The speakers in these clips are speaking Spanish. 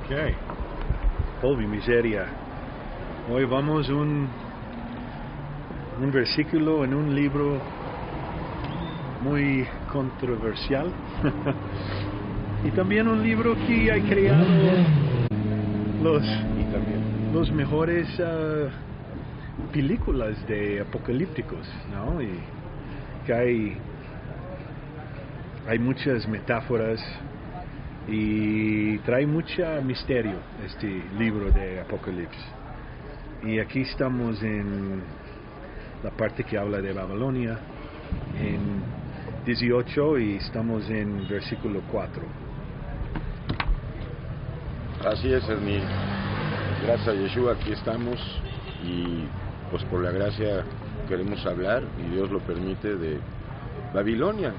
Ok. Polvo y miseria. Hoy vamos un versículo en un libro muy controversial. Y también un libro que ha creado los mejores películas de apocalípticos, ¿no? Y que hay muchas metáforas y trae mucho misterio este libro de Apocalipsis. Y aquí estamos en la parte que habla de Babilonia, en 18, y estamos en versículo 4. Así es, Ernie. Gracias a Yeshua aquí estamos, y pues por la gracia queremos hablar, y Dios lo permite, de Babilonia.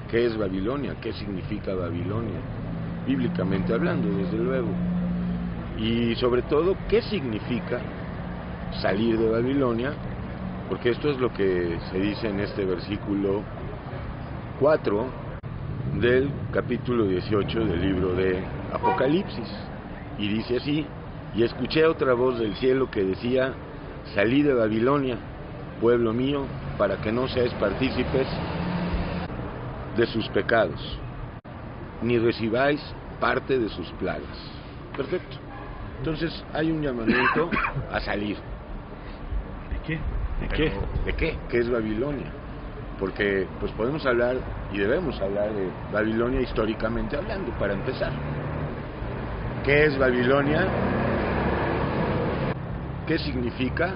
¿Qué es Babilonia? ¿Qué significa Babilonia? Bíblicamente hablando, desde luego. Y sobre todo, ¿qué significa salir de Babilonia? Porque esto es lo que se dice en este versículo 4 del capítulo 18 del libro de Apocalipsis. Y dice así: y escuché otra voz del cielo que decía: salid de Babilonia, pueblo mío, para que no seáis partícipes de sus pecados, ni recibáis parte de sus plagas. Perfecto. Entonces hay un llamamiento a salir. ¿De qué? ¿De qué? ¿Qué es Babilonia? Porque pues podemos hablar y debemos hablar de Babilonia históricamente hablando, para empezar. ¿Qué es Babilonia? ¿Qué significa?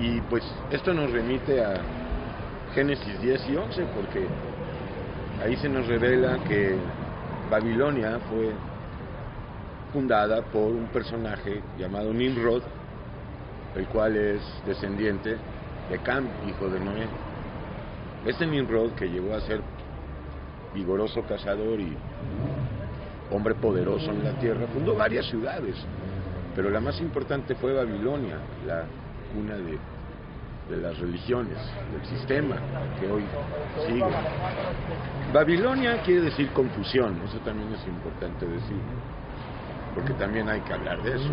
Y pues esto nos remite a Génesis 10 y 11, porque ahí se nos revela que Babilonia fue fundada por un personaje llamado Nimrod, el cual es descendiente de Cam, hijo de Noé. Este Nimrod, que llegó a ser vigoroso cazador y hombre poderoso en la tierra, fundó varias ciudades, pero la más importante fue Babilonia, la cuna de las religiones, del sistema que hoy sigue. Babilonia quiere decir confusión, eso también es importante decir, porque también hay que hablar de eso.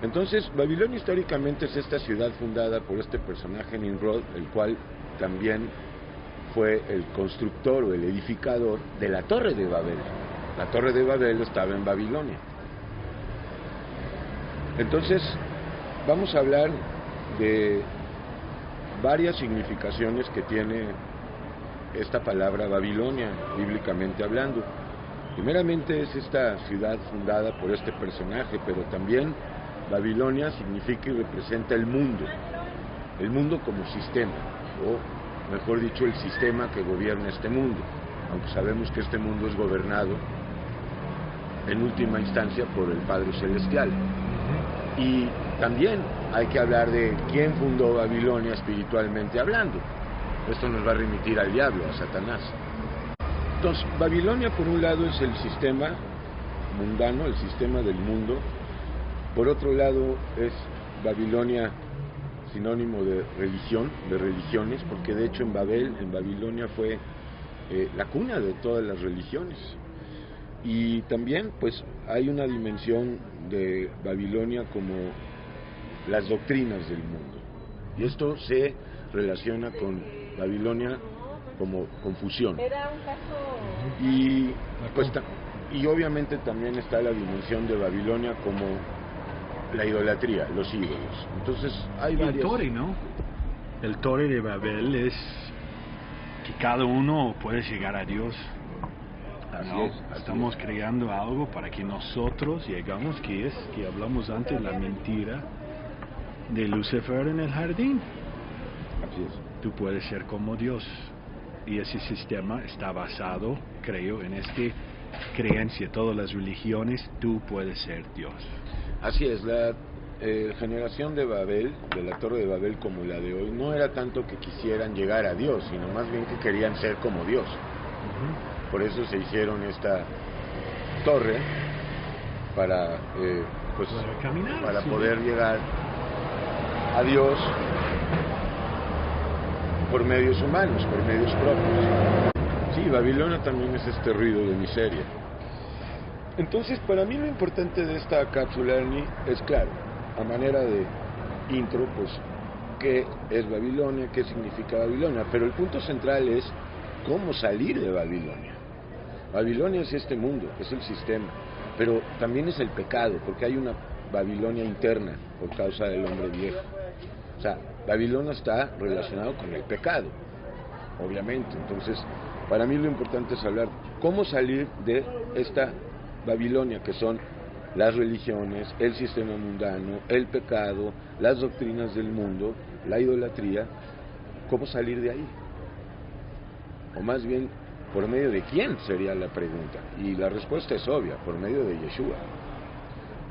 Entonces, Babilonia históricamente es esta ciudad fundada por este personaje Nimrod, el cual también fue el constructor o el edificador de la Torre de Babel. La Torre de Babel estaba en Babilonia. Entonces, vamos a hablar de varias significaciones que tiene esta palabra Babilonia, bíblicamente hablando. Primeramente es esta ciudad fundada por este personaje, pero también Babilonia significa y representa el mundo como sistema, o mejor dicho, el sistema que gobierna este mundo, aunque sabemos que este mundo es gobernado en última instancia por el Padre Celestial. Y también hay que hablar de quién fundó Babilonia espiritualmente hablando. Esto nos va a remitir al diablo, a Satanás. Entonces, Babilonia por un lado es el sistema mundano, el sistema del mundo. Por otro lado es Babilonia sinónimo de religión, de religiones, porque de hecho en Babilonia fue la cuna de todas las religiones. Y también pues hay una dimensión de Babilonia como las doctrinas del mundo. Y esto se relaciona con Babilonia como confusión. Y pues y obviamente también está la dimensión de Babilonia como la idolatría, los ídolos. Entonces hay varias... El Torre, ¿no? El Torre de Babel es que cada uno puede llegar a Dios. Así ¿no? es. Estamos creando algo para que nosotros llegamos, que hablamos antes, la mentira de Lucifer en el jardín. Así es. Tú puedes ser como Dios. Y ese sistema está basado, creo, en esta creencia. Todas las religiones, tú puedes ser Dios. Así es, la generación de Babel, de la Torre de Babel como la de hoy, no era tanto que quisieran llegar a Dios, sino más bien que querían ser como Dios. Por eso se hicieron esta torre para poder llegar a Dios por medios humanos, por medios propios. Sí, Babilonia también es este ruido de miseria. Entonces, para mí lo importante de esta cápsula, Ernie, es claro, a manera de intro, pues, qué es Babilonia, qué significa Babilonia, pero el punto central es cómo salir de Babilonia. Babilonia es este mundo, es el sistema, pero también es el pecado, porque hay una Babilonia interna por causa del hombre viejo. O sea, Babilonia está relacionado con el pecado, obviamente. Entonces, para mí lo importante es hablar cómo salir de esta Babilonia, que son las religiones, el sistema mundano, el pecado, las doctrinas del mundo, la idolatría. ¿Cómo salir de ahí? O más bien, ¿por medio de quién? Sería la pregunta. Y la respuesta es obvia, por medio de Yeshua.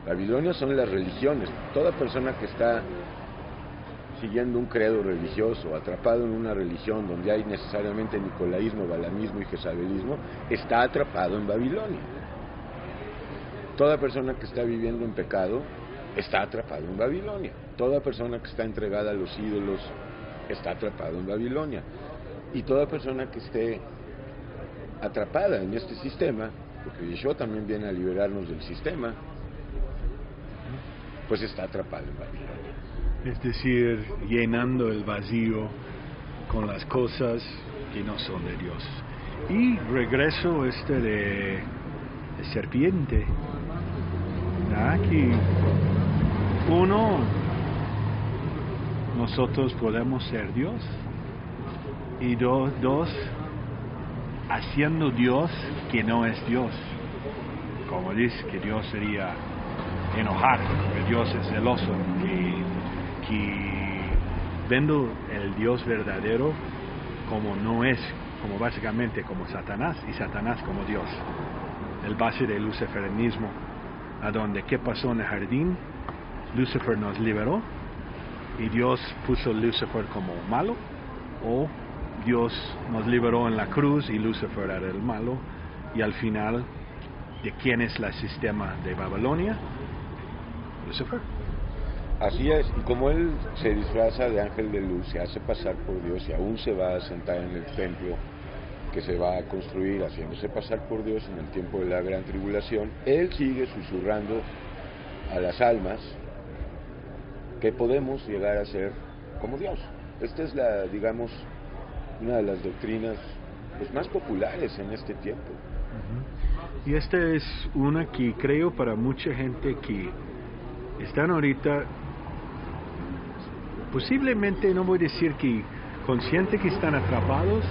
Babilonia son las religiones. Toda persona que está siguiendo un credo religioso, atrapado en una religión donde hay necesariamente nicolaísmo, balaamismo y jezabelismo, está atrapado en Babilonia. Toda persona que está viviendo en pecado está atrapado en Babilonia. Toda persona que está entregada a los ídolos está atrapado en Babilonia. Y toda persona que esté atrapada en este sistema, porque Yeshua también viene a liberarnos del sistema, pues está atrapado en Babilonia. Es decir, llenando el vacío con las cosas que no son de Dios. Y regreso de serpiente. Aquí uno, nosotros podemos ser Dios, y dos, haciendo Dios que no es Dios. Como dice que Dios sería enojar, que Dios es celoso, que viendo el Dios verdadero como no es, como básicamente como Satanás, y Satanás como Dios. El base del luciferianismo, a donde qué pasó en el jardín, Lucifer nos liberó y Dios puso a Lucifer como malo, o Dios nos liberó en la cruz y Lucifer era el malo, y al final, ¿de quién es el sistema de Babilonia? Lucifer. Así es, y como él se disfraza de ángel de luz, se hace pasar por Dios y aún se va a sentar en el templo que se va a construir haciéndose pasar por Dios en el tiempo de la gran tribulación, él sigue susurrando a las almas que podemos llegar a ser como Dios. Esta es la, digamos, una de las doctrinas pues, más populares en este tiempo. Uh-huh. Y esta es una que creo para mucha gente que están ahorita, posiblemente, no voy a decir que consciente que están atrapados,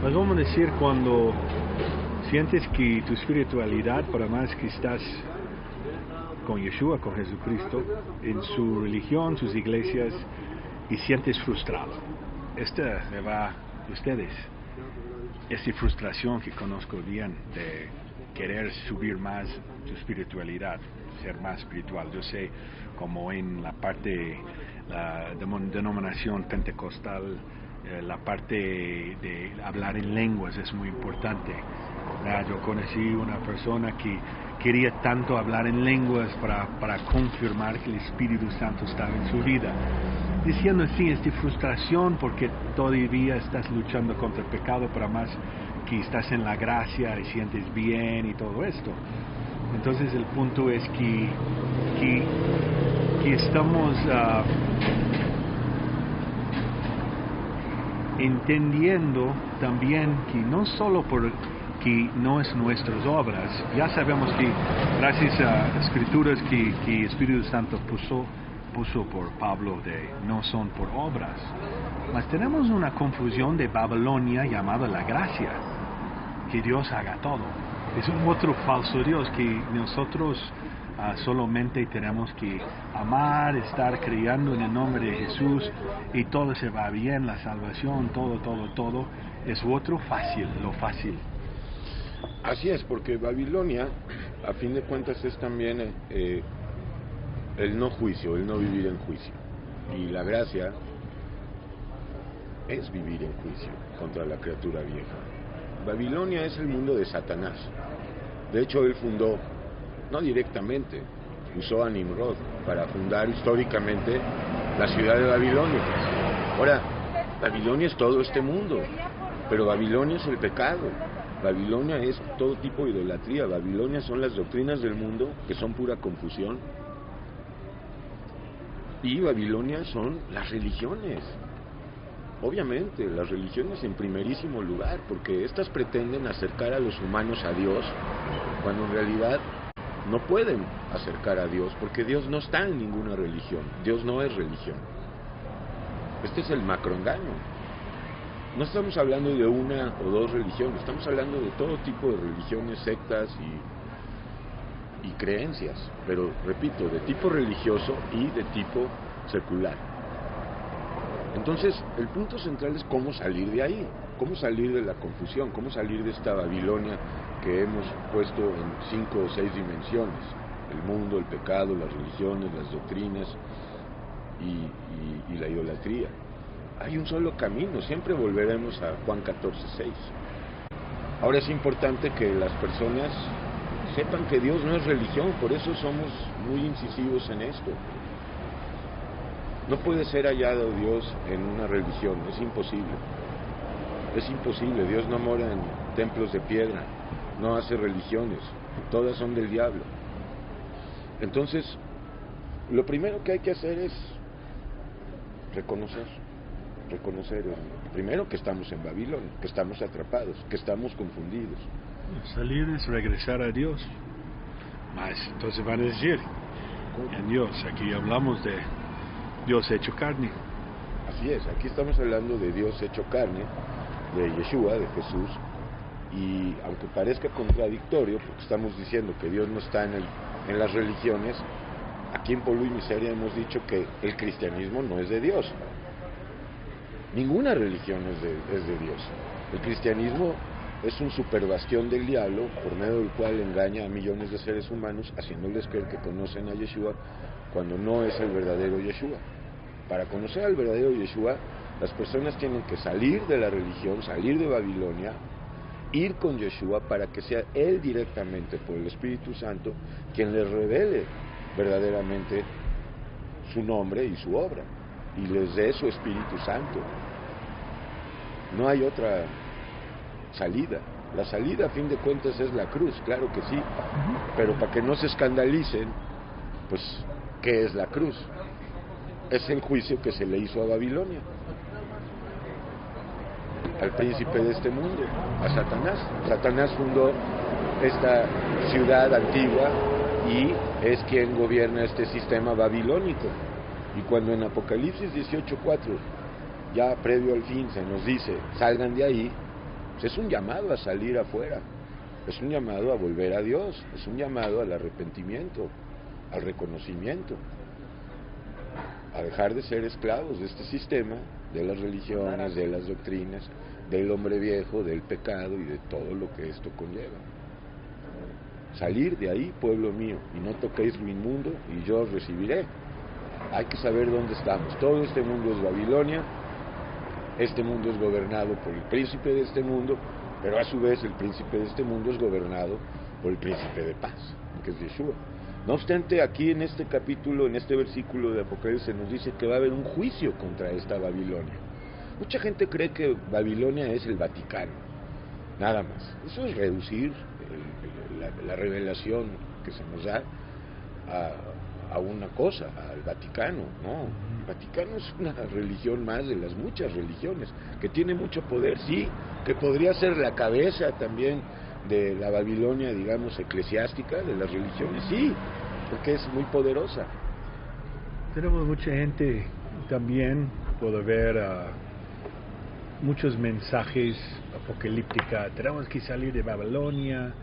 mas vamos a decir cuando sientes que tu espiritualidad, para más que estás con Yeshua, con Jesucristo, en su religión, sus iglesias, y sientes frustrado. Esta me va a ustedes. Esa frustración que conozco bien de querer subir más tu espiritualidad, ser más espiritual. Yo sé, como en la parte, la denominación pentecostal, la parte de hablar en lenguas es muy importante. Yo conocí una persona que quería tanto hablar en lenguas para confirmar que el Espíritu Santo estaba en su vida, diciendo sí, esta frustración porque todavía estás luchando contra el pecado, pero más que estás en la gracia y sientes bien y todo esto. Entonces el punto es que estamos entendiendo también que no solo por que no es nuestras obras, ya sabemos que gracias a escrituras que Espíritu Santo puso por Pablo de no son por obras, mas tenemos una confusión de Babilonia llamada la gracia, que Dios haga todo. Es un otro falso Dios que nosotros solamente tenemos que amar, estar creyendo en el nombre de Jesús y todo se va bien, la salvación, todo es otro fácil, lo fácil. Así es, porque Babilonia, a fin de cuentas, es también el no juicio, el no vivir en juicio. Y la gracia es vivir en juicio contra la criatura vieja. Babilonia es el mundo de Satanás. De hecho, él fundó, no directamente, usó a Nimrod para fundar históricamente la ciudad de Babilonia. Ahora, Babilonia es todo este mundo, pero Babilonia es el pecado. Babilonia es todo tipo de idolatría. Babilonia son las doctrinas del mundo, que son pura confusión. Y Babilonia son las religiones. Obviamente, las religiones en primerísimo lugar, porque estas pretenden acercar a los humanos a Dios, cuando en realidad no pueden acercar a Dios, porque Dios no está en ninguna religión. Dios no es religión. Este es el macroengaño. No estamos hablando de una o dos religiones, estamos hablando de todo tipo de religiones, sectas y creencias, pero repito, de tipo religioso y de tipo secular. Entonces, el punto central es cómo salir de ahí, cómo salir de la confusión, cómo salir de esta Babilonia que hemos puesto en 5 o 6 dimensiones: el mundo, el pecado, las religiones, las doctrinas y la idolatría. Hay un solo camino, siempre volveremos a Juan 14:6. Ahora es importante que las personas sepan que Dios no es religión, por eso somos muy incisivos en esto. No puede ser hallado Dios en una religión, es imposible. Es imposible, Dios no mora en templos de piedra, no hace religiones, todas son del diablo. Entonces, lo primero que hay que hacer es reconocer primero que estamos en Babilonia, que estamos atrapados, que estamos confundidos. Salir es regresar a Dios. Mas entonces van a decir, en Dios, aquí hablamos de Dios hecho carne. Así es, aquí estamos hablando de Dios hecho carne, de Yeshua, de Jesús, y aunque parezca contradictorio, porque estamos diciendo que Dios no está en las religiones, aquí en Polvo y Miseria hemos dicho que el cristianismo no es de Dios. Ninguna religión es de Dios. El cristianismo es un superbastión del diablo, por medio del cual engaña a millones de seres humanos, haciéndoles creer que conocen a Yeshua, cuando no es el verdadero Yeshua. Para conocer al verdadero Yeshua, las personas tienen que salir de la religión, salir de Babilonia, ir con Yeshua para que sea Él directamente, por el Espíritu Santo, quien les revele verdaderamente su nombre y su obra, y les dé su Espíritu Santo. No hay otra salida. La salida, a fin de cuentas, es la cruz, claro que sí, pero para que no se escandalicen, pues, ¿qué es la cruz? Es el juicio que se le hizo a Babilonia, al príncipe de este mundo, a Satanás. Satanás fundó esta ciudad antigua y es quien gobierna este sistema babilónico. Y cuando en Apocalipsis 18:4, ya previo al fin, se nos dice, salgan de ahí, pues es un llamado a salir afuera, es un llamado a volver a Dios, es un llamado al arrepentimiento, al reconocimiento, a dejar de ser esclavos de este sistema, de las religiones, de las doctrinas, del hombre viejo, del pecado y de todo lo que esto conlleva. Salir de ahí, pueblo mío, y no toquéis lo inmundo, y yo os recibiré. Hay que saber dónde estamos. Todo este mundo es Babilonia, este mundo es gobernado por el príncipe de este mundo, pero a su vez el príncipe de este mundo es gobernado por el príncipe de paz, que es Yeshua. No obstante, aquí en este capítulo, en este versículo de Apocalipsis, se nos dice que va a haber un juicio contra esta Babilonia. Mucha gente cree que Babilonia es el Vaticano, nada más. Eso es reducir la revelación que se nos da a una cosa, al Vaticano. No, el Vaticano es una religión más de las muchas religiones, que tiene mucho poder, sí, que podría ser la cabeza también de la Babilonia, digamos, eclesiástica, de las religiones, sí, porque es muy poderosa. Tenemos mucha gente también, puede ver muchos mensajes apocalípticos, tenemos que salir de Babilonia,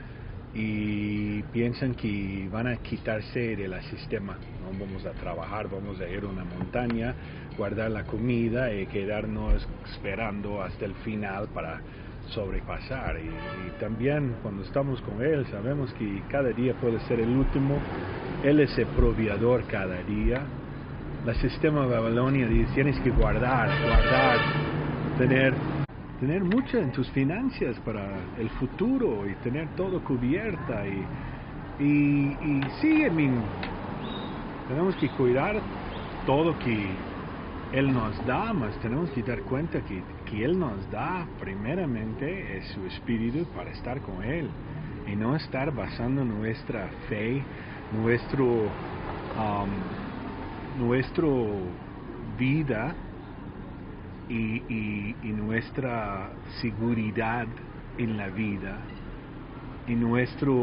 y piensan que van a quitarse del sistema, no vamos a trabajar, vamos a ir a una montaña, guardar la comida y quedarnos esperando hasta el final para sobrepasar. Y también cuando estamos con Él sabemos que cada día puede ser el último. Él es el proveedor cada día. El sistema de Babilonia dice, tienes que guardar, tener mucho en tus finanzas para el futuro y tener todo cubierta y sí, tenemos que cuidar todo que Él nos da, mas tenemos que dar cuenta que que Él nos da primeramente es su Espíritu para estar con Él y no estar basando nuestra fe, nuestro vida y nuestra seguridad en la vida y nuestra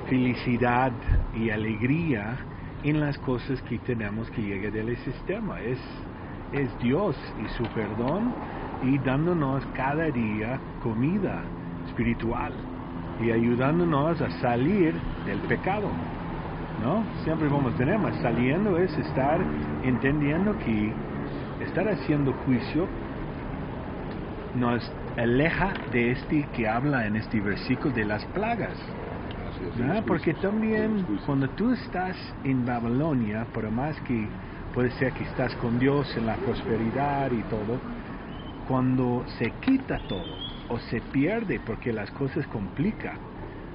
felicidad y alegría en las cosas que tenemos que llegar del sistema. Es Dios y su perdón y dándonos cada día comida espiritual y ayudándonos a salir del pecado, ¿no? Siempre vamos a tener más. Saliendo es estar entendiendo que estar haciendo juicio nos aleja de este que habla en este versículo de las plagas. ¿No? Porque también cuando tú estás en Babilonia, por más que puede ser que estás con Dios en la prosperidad y todo, cuando se quita todo o se pierde porque las cosas complican,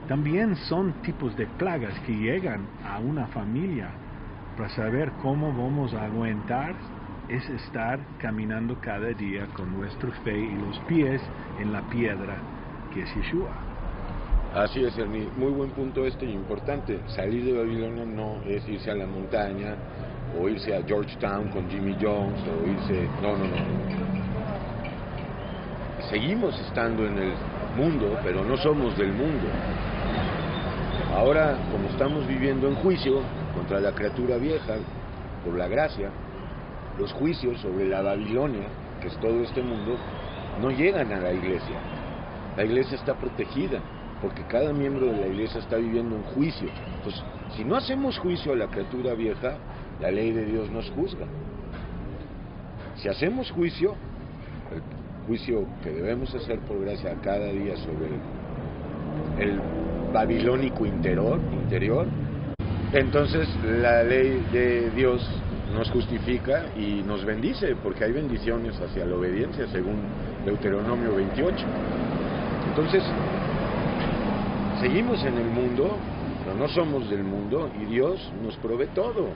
también son tipos de plagas que llegan a una familia. Para saber cómo vamos a aguantar es estar caminando cada día con nuestra fe y los pies en la piedra que es Yeshua. Así es, Ernie. Muy buen punto y importante. Salir de Babilonia no es irse a la montaña o irse a Georgetown con Jimmy Jones o irse... No. Seguimos estando en el mundo, pero no somos del mundo. Ahora, como estamos viviendo en juicio contra la criatura vieja, por la gracia, los juicios sobre la Babilonia, que es todo este mundo, no llegan a la iglesia. La iglesia está protegida, porque cada miembro de la iglesia está viviendo un juicio. Entonces, si no hacemos juicio a la criatura vieja, la ley de Dios nos juzga. Si hacemos juicio, el juicio que debemos hacer por gracia cada día sobre el babilónico interior, entonces la ley de Dios nos justifica y nos bendice, porque hay bendiciones hacia la obediencia, según Deuteronomio 28. Entonces, seguimos en el mundo, pero no somos del mundo, y Dios nos provee todo,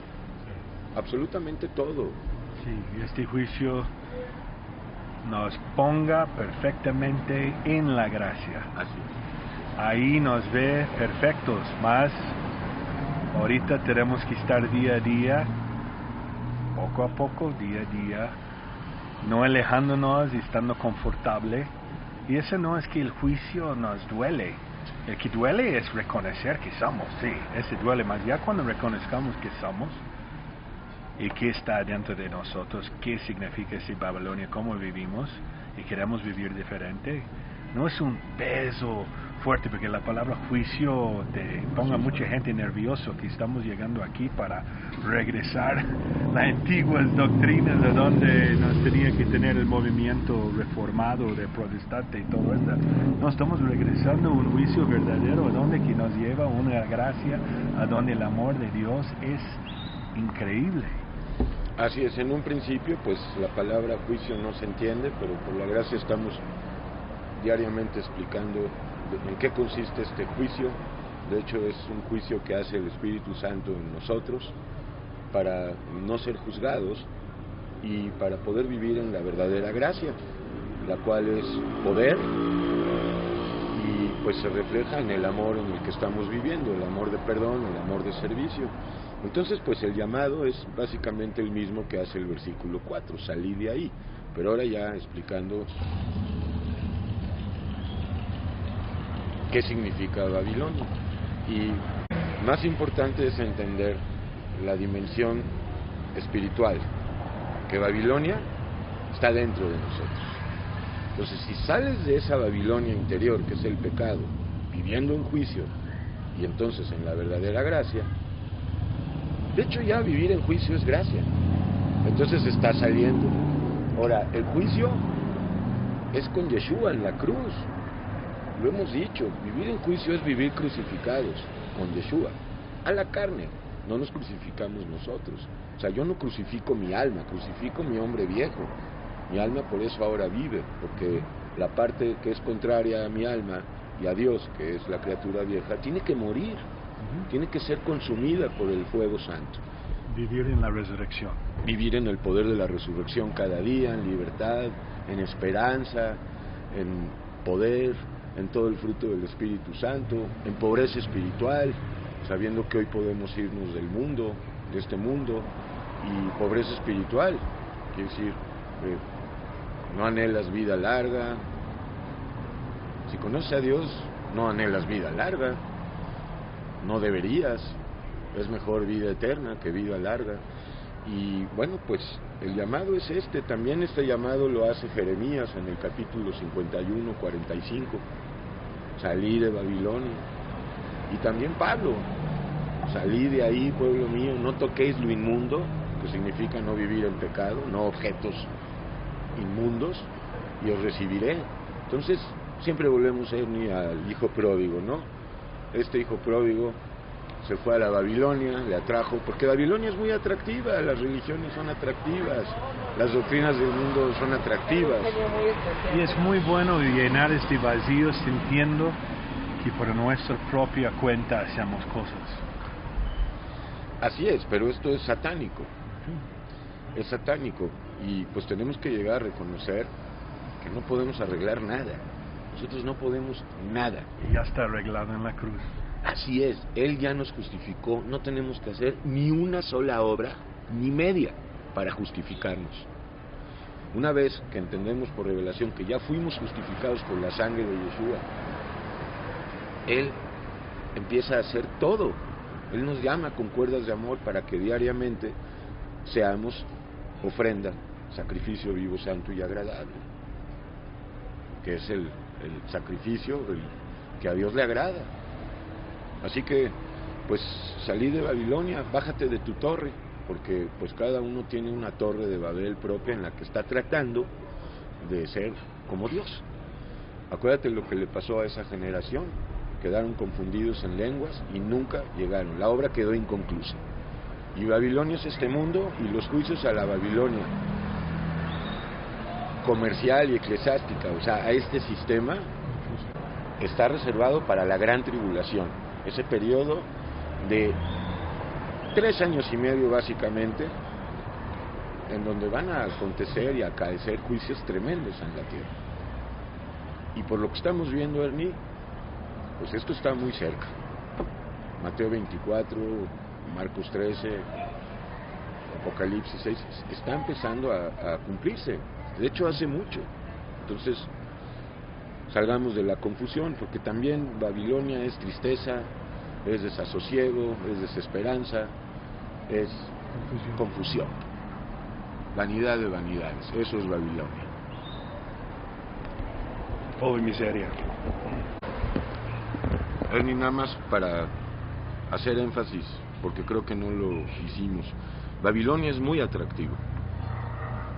absolutamente todo. Sí, y este juicio nos ponga perfectamente en la gracia. Así es. Ahí nos ve perfectos, más ahorita tenemos que estar día a día, poco a poco, día a día, no alejándonos y estando confortable. Y eso no es que el juicio nos duele. El que duele es reconocer que somos, sí, ese duele más. Ya cuando reconozcamos que somos y qué está dentro de nosotros, qué significa ese Babilonia, cómo vivimos y queremos vivir diferente, no es un peso fuerte, porque la palabra juicio te ponga mucha gente nervioso que estamos llegando aquí para regresar las antiguas doctrinas de donde nos tenía que tener el movimiento reformado de protestante y todo esto. No, estamos regresando a un juicio verdadero a donde que nos lleva a una gracia, a donde el amor de Dios es increíble. Así es, en un principio pues la palabra juicio no se entiende, pero por la gracia estamos diariamente explicando en qué consiste este juicio. De hecho es un juicio que hace el Espíritu Santo en nosotros para no ser juzgados y para poder vivir en la verdadera gracia, la cual es poder y pues se refleja en el amor en el que estamos viviendo, el amor de perdón, el amor de servicio. Entonces pues el llamado es básicamente el mismo que hace el versículo 4, salí de ahí, pero ahora ya explicando qué significa Babilonia. Y más importante es entender la dimensión espiritual, que Babilonia está dentro de nosotros. Entonces, si sales de esa Babilonia interior, que es el pecado, viviendo en juicio, y entonces en la verdadera gracia, de hecho ya vivir en juicio es gracia, entonces está saliendo. Ahora, el juicio es con Yeshua en la cruz. Lo hemos dicho, vivir en juicio es vivir crucificados con Yeshua, a la carne, no nos crucificamos nosotros. O sea, yo no crucifico mi alma, crucifico mi hombre viejo. Mi alma por eso ahora vive, porque la parte que es contraria a mi alma y a Dios, que es la criatura vieja, tiene que morir, tiene que ser consumida por el fuego santo. Vivir en la resurrección. vivir en el poder de la resurrección cada día, en libertad, en esperanza, en poder, en todo el fruto del Espíritu Santo, en pobreza espiritual, sabiendo que hoy podemos irnos del mundo, de este mundo, y pobreza espiritual, quiere decir, no anhelas vida larga. Si conoces a Dios, no anhelas vida larga, no deberías, es mejor vida eterna que vida larga. Y bueno, pues el llamado es también este llamado lo hace Jeremías en el capítulo 51, 45, salí de Babilonia, y también Pablo, salí de ahí, pueblo mío, no toquéis lo inmundo, que significa no vivir en pecado, no objetos inmundos, y os recibiré. Entonces siempre volvemos a ir al hijo pródigo, ¿no? Este hijo pródigo se fue a la Babilonia, le atrajo, porque Babilonia es muy atractiva, las religiones son atractivas, las doctrinas del mundo son atractivas. Y es muy bueno llenar este vacío sintiendo que por nuestra propia cuenta hacemos cosas. Así es, pero esto es satánico. Es satánico, y pues tenemos que llegar a reconocer que no podemos arreglar nada. Nosotros no podemos nada. Y ya está arreglado en la cruz. Así es, Él ya nos justificó, no tenemos que hacer ni una sola obra, ni media, para justificarnos. Una vez que entendemos por revelación que ya fuimos justificados por la sangre de Yeshua, Él empieza a hacer todo. Él nos llama con cuerdas de amor para que diariamente seamos ofrenda, sacrificio vivo, santo y agradable, que es el sacrificio que a Dios le agrada. Así que, pues, salí de Babilonia, bájate de tu torre, porque pues cada uno tiene una torre de Babel propia en la que está tratando de ser como Dios. Acuérdate lo que le pasó a esa generación, quedaron confundidos en lenguas y nunca llegaron, la obra quedó inconclusa. Y Babilonia es este mundo, y los juicios a la Babilonia comercial y eclesiástica, o sea, a este sistema, está reservado para la gran tribulación, ese periodo de 3 años y medio básicamente, en donde van a acontecer y acaecer juicios tremendos en la tierra. Y por lo que estamos viendo, Ernie, pues esto está muy cerca. Mateo 24, Marcos 13, Apocalipsis 6, está empezando a cumplirse. De hecho, hace mucho. Entonces, salgamos de la confusión, porque también Babilonia es tristeza, es desasosiego, es desesperanza, es confusión. Vanidad de vanidades, eso es Babilonia. Todo en miseria. Ernie, nada más para hacer énfasis, porque creo que no lo hicimos. Babilonia es muy atractiva.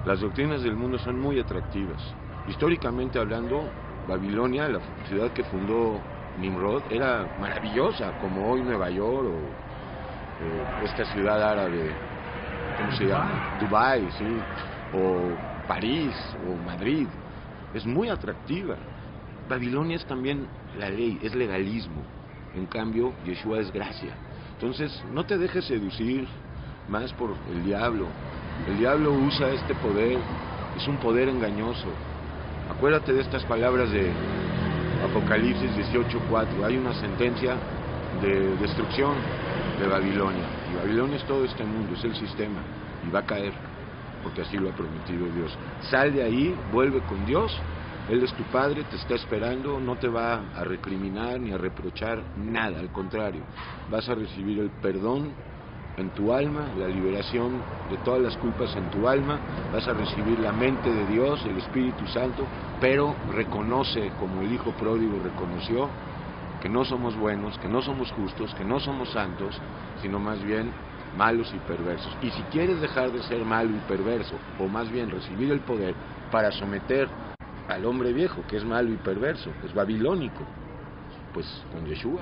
Las doctrinas del mundo son muy atractivas. Históricamente hablando, Babilonia, la ciudad que fundó Nimrod, era maravillosa, como hoy Nueva York o esta ciudad árabe, ¿cómo se llama? Dubái, sí, o París, o Madrid. Es muy atractiva. Babilonia es también la ley, es legalismo. En cambio, Yeshua es gracia. Entonces, no te dejes seducir más por el diablo. El diablo usa este poder, es un poder engañoso. Acuérdate de estas palabras de Apocalipsis 18:4. Hay una sentencia de destrucción de Babilonia. Y Babilonia es todo este mundo, es el sistema. Y va a caer, porque así lo ha prometido Dios. Sal de ahí, vuelve con Dios. Él es tu Padre, te está esperando, no te va a recriminar ni a reprochar nada, al contrario, vas a recibir el perdón en tu alma, la liberación de todas las culpas en tu alma, vas a recibir la mente de Dios, el Espíritu Santo, pero reconoce, como el Hijo Pródigo reconoció, que no somos buenos, que no somos justos, que no somos santos, sino más bien malos y perversos. Y si quieres dejar de ser malo y perverso, o más bien recibir el poder para someter al hombre viejo, que es malo y perverso, es babilónico, pues con Yeshua.